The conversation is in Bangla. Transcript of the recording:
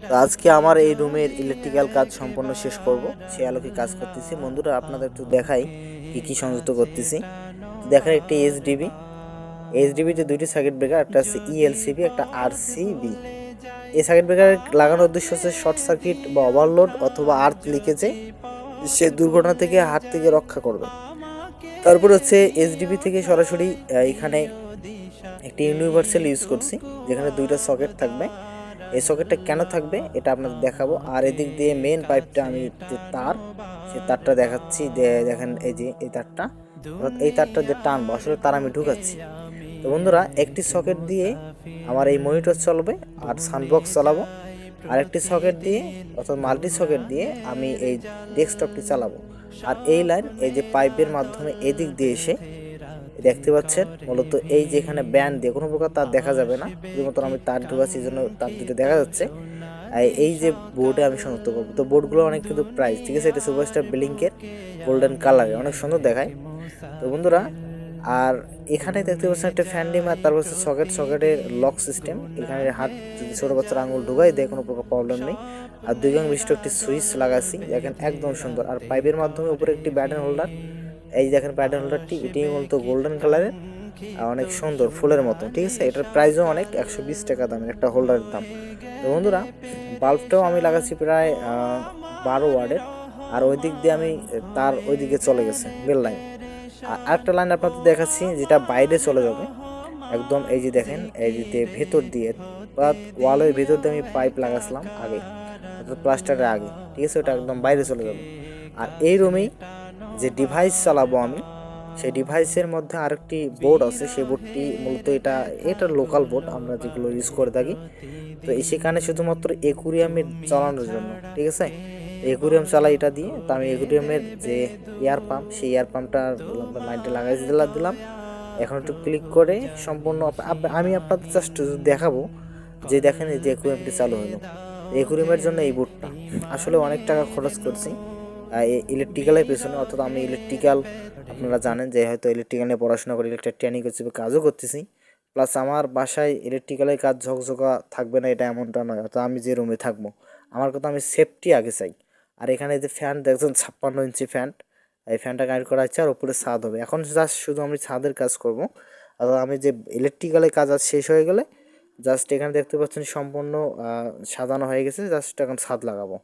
তো আজকে আমার এই রুমের ইলেকট্রিক্যাল কাজ সম্পূর্ণ শেষ করব, সে আলোকে কাজ করতেছি। বন্ধুরা আপনাদের একটু দেখাই কি কি সংযুক্ত করতেছি। তো দেখেন একটি এইচডিবিতে দুইটি সার্কিট ব্রেকার, একটা আছে ইএলসিবি, একটা আরসিবি। এই সার্কিট ব্রেকার লাগানোর উদ্দেশ্য হচ্ছে শর্ট সার্কিট বা ওভারলোড অথবা আর্থ লিকেজে সে দুর্ঘটনা থেকে হাত থেকে রক্ষা করবে। তারপর হচ্ছে এইচডিবি থেকে সরাসরি এখানে একটি ইউনিভার্সাল ইউজ করছি, যেখানে দুইটা সকেট থাকবে। এই সকেটটা কেন থাকবে এটা আপনাদের দেখাবো। আর এদিক দিয়ে মেন পাইপটা আমি যে তার, সে তারটা দেখাচ্ছি। দেখেন এই যে এই তারটা, অর্থাৎ এই তারটা যে টানবো আসলে তার আমি ঢুকাচ্ছি। তো বন্ধুরা একটি সকেট দিয়ে আমার এই মনিটর চলবে আর সাউন্ডবক্স চালাবো, আর একটি সকেট দিয়ে অর্থাৎ মাল্টি সকেট দিয়ে আমি এই ডেস্কটপটি চালাবো। আর এই লাইন এই যে পাইপের মাধ্যমে এদিক দিয়ে এসে দেখতে পাচ্ছেন মূলত এই যেখানে ব্যান্ড দিয়ে কোনো প্রকার তার দেখা যাবে না, শুধুমাত্র আমি তার ঢুকাচ্ছি, জন্য তার দুটো দেখা যাচ্ছে। এই যে বোর্ডে আমি সংযুক্ত করবো। তো বোর্ডগুলো অনেক কিন্তু প্রাইস, ঠিক আছে। এটা সুপারস্টার ব্লিঙ্কের গোল্ডেন কালারে অনেক সুন্দর দেখায়। তো বন্ধুরা আর এখানে দেখতে পাচ্ছেন একটা ফ্যান ডিম, আর তারপর হচ্ছে সকেটের লক সিস্টেম। এখানে হাত যদি ছোটো বাচ্চার আঙুল ঢুকাই দেয় কোনো প্রকার প্রবলেম নেই। আর দুই গাং বিশিষ্ট একটি সুইচ লাগাচ্ছি, দেখেন একদম সুন্দর। আর পাইপের মাধ্যমে উপরে একটি ব্যাটন হোল্ডার, এই দেখেন প্যাটার্ন হোল্ডারটি, এটি মূলত গোল্ডেন কালারের, অনেক সুন্দর ফুলের মতো, ঠিক আছে। এটার প্রাইসও অনেক, 120 টাকা দামের একটা হোল্ডারের দাম। তো বন্ধুরা বাল্বটাও আমি লাগাচ্ছি প্রায় 12 ওয়ার্ডের। আর ওই দিক দিয়ে আমি তার ওই দিকে চলে গেছে বেল লাইন। আর আরেকটা লাইন আপনাদের দেখাচ্ছি যেটা বাইরে চলে যাবে একদম। এই যে দেখেন এই যে ভেতর দিয়ে বা ওয়ালের ভেতর দিয়ে আমি পাইপ লাগাচ্ছিলাম আগে, অর্থাৎ প্লাস্টারের আগে, ঠিক আছে। ওটা একদম বাইরে চলে যাবে। আর এই রুমেই যে ডিভাইস চালাবো আমি, সেই ডিভাইসের মধ্যে আরেকটি বোর্ড আছে। সেই বোর্ডটি মূলত এটা লোকাল বোর্ড আমরা যেগুলো ইউজ করে থাকি। তো সেখানে শুধুমাত্র একুরিয়ামের চালানোর জন্য, ঠিক আছে। একুরিয়াম চালাই এটা দিয়ে। তো আমি একুরিয়ামের যে এয়ার পাম্প, সেই এয়ার পাম্পটার লাইনটা লাগাই দিলাম। এখন একটু ক্লিক করে সম্পূর্ণ আমি আপনাদের জাস্ট দেখাবো যে দেখেন এই যে একুরিয়ামটি চালু হলো। একুরিয়ামের জন্য এই বোর্ডটা আসলে অনেক টাকা খরচ করছি ইলেকট্রিক্যালের পেছনে, অর্থাৎ আমি ইলেকট্রিক্যাল, আপনারা জানেন যে হয়তো ইলেকট্রিক্যাল নিয়ে পড়াশোনা করে ইলেকট্রিক ট্রেনিং করছি বা কাজও করতেছি। প্লাস আমার বাসায় ইলেকট্রিক্যালের কাজ ঝকঝকা থাকবে না এটা এমনটা নয়, অর্থাৎ আমি যে রুমে থাকবো আমার কথা আমি সেফটি আগে চাই। আর এখানে যে ফ্যান দেখছেন 56 ইঞ্চি ফ্যান, এই ফ্যানটা কানেক্ট করা হচ্ছে আর উপরে ছাদ হবে। এখন জাস্ট শুধু আমি ছাদের কাজ করব। আর আমি যে ইলেকট্রিক্যালের কাজ আজ শেষ হয়ে গেলে জাস্ট এখানে দেখতে পাচ্ছেন সম্পূর্ণ সাজানো হয়ে গেছে, জাস্ট এখন ছাদ লাগাবো।